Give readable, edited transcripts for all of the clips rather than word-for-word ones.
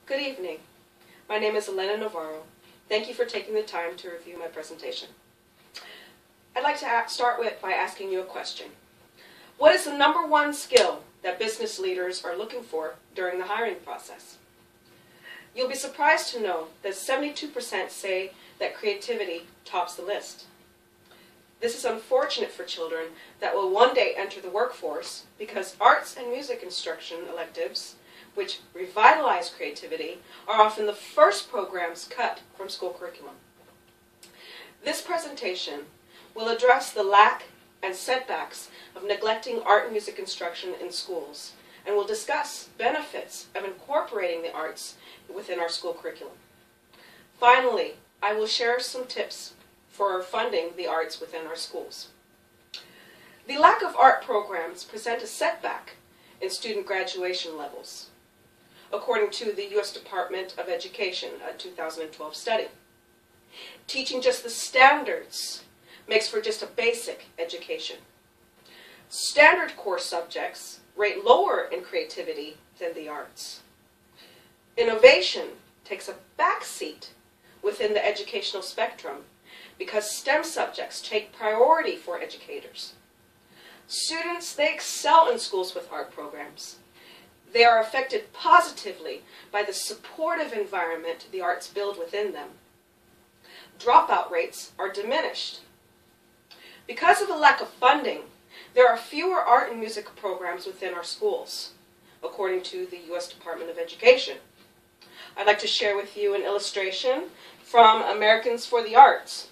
Good evening. My name is Elena Navarro. Thank you for taking the time to review my presentation. I'd like to start by asking you a question. What is the number one skill that business leaders are looking for during the hiring process? You'll be surprised to know that 72% say that creativity tops the list. This is unfortunate for children that will one day enter the workforce because arts and music instruction electives, which revitalize creativity, are often the first programs cut from school curriculum. This presentation will address the lack and setbacks of neglecting art and music instruction in schools, and will discuss benefits of incorporating the arts within our school curriculum. Finally, I will share some tips for funding the arts within our schools. The lack of art programs present a setback in student graduation levels, according to the U.S. Department of Education, a 2012 study. Teaching just the standards makes for just a basic education. Standard core subjects rate lower in creativity than the arts. Innovation takes a backseat within the educational spectrum because STEM subjects take priority for educators. Students, they excel in schools with art programs. They are affected positively by the supportive environment the arts build within them. Dropout rates are diminished. Because of a lack of funding, there are fewer art and music programs within our schools, according to the U.S. Department of Education. I'd like to share with you an illustration from Americans for the Arts.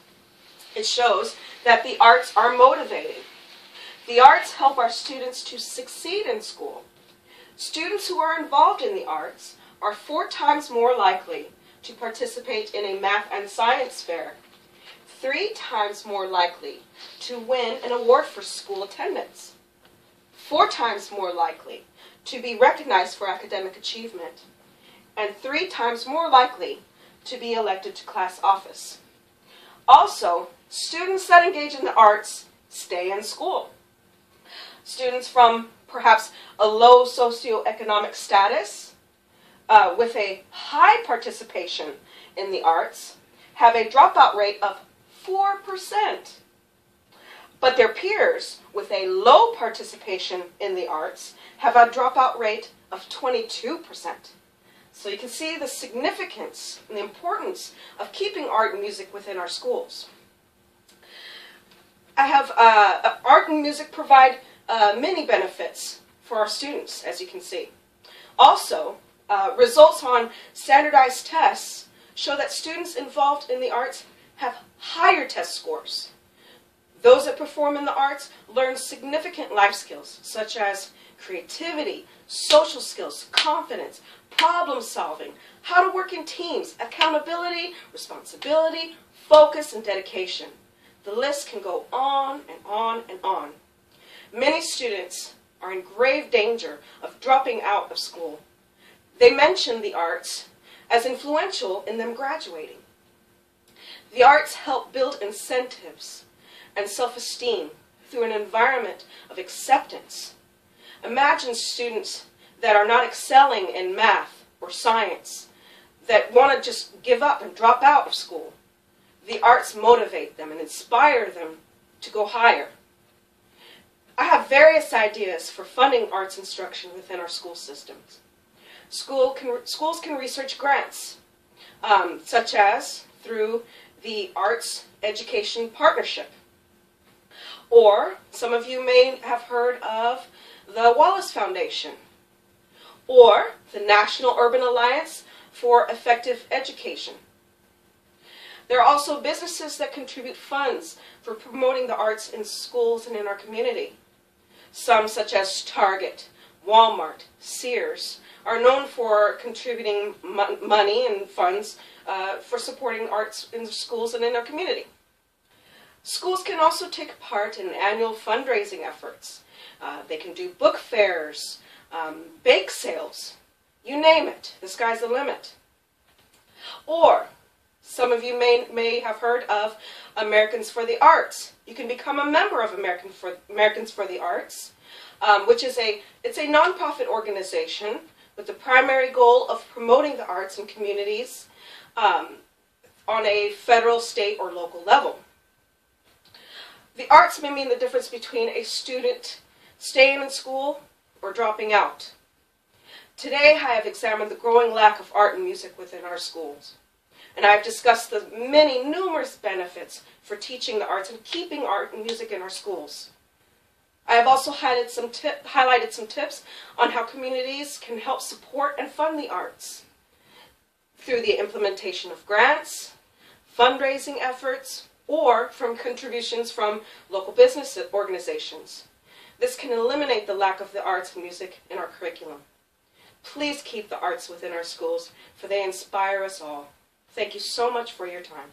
It shows that the arts are motivating. The arts help our students to succeed in school. Students who are involved in the arts are 4 times more likely to participate in a math and science fair, 3 times more likely to win an award for school attendance, 4 times more likely to be recognized for academic achievement, and 3 times more likely to be elected to class office. Also, students that engage in the arts stay in school. Students from perhaps a low socioeconomic status with a high participation in the arts have a dropout rate of 4%. But their peers with a low participation in the arts have a dropout rate of 22%. So you can see the significance and the importance of keeping art and music within our schools. Art and music provide many benefits for our students, as you can see. Also, results on standardized tests show that students involved in the arts have higher test scores. Those that perform in the arts learn significant life skills, such as creativity, social skills, confidence, problem solving, how to work in teams, accountability, responsibility, focus, and dedication. The list can go on and on and on. Many students are in grave danger of dropping out of school. They mention the arts as influential in them graduating. The arts help build incentives and self-esteem through an environment of acceptance. Imagine students that are not excelling in math or science, that want to just give up and drop out of school. The arts motivate them and inspire them to go higher. I have various ideas for funding arts instruction within our school systems. Schools can research grants, such as through the Arts Education Partnership. Or some of you may have heard of the Wallace Foundation, or the National Urban Alliance for Effective Education. There are also businesses that contribute funds for promoting the arts in schools and in our community. Some, such as Target, Walmart, Sears, are known for contributing money and funds for supporting arts in schools and in our community. Schools can also take part in annual fundraising efforts. They can do book fairs, bake sales, you name it. The sky's the limit. Or some of you may have heard of Americans for the Arts. You can become a member of Americans for the Arts, which is a nonprofit organization with the primary goal of promoting the arts in communities on a federal, state, or local level. The arts may mean the difference between a student staying in school or dropping out. Today I have examined the growing lack of art and music within our schools. And I have discussed the many numerous benefits for teaching the arts and keeping art and music in our schools. I have also highlighted some tips on how communities can help support and fund the arts through the implementation of grants, fundraising efforts, or from contributions from local business organizations. This can eliminate the lack of the arts and music in our curriculum. Please keep the arts within our schools, for they inspire us all. Thank you so much for your time.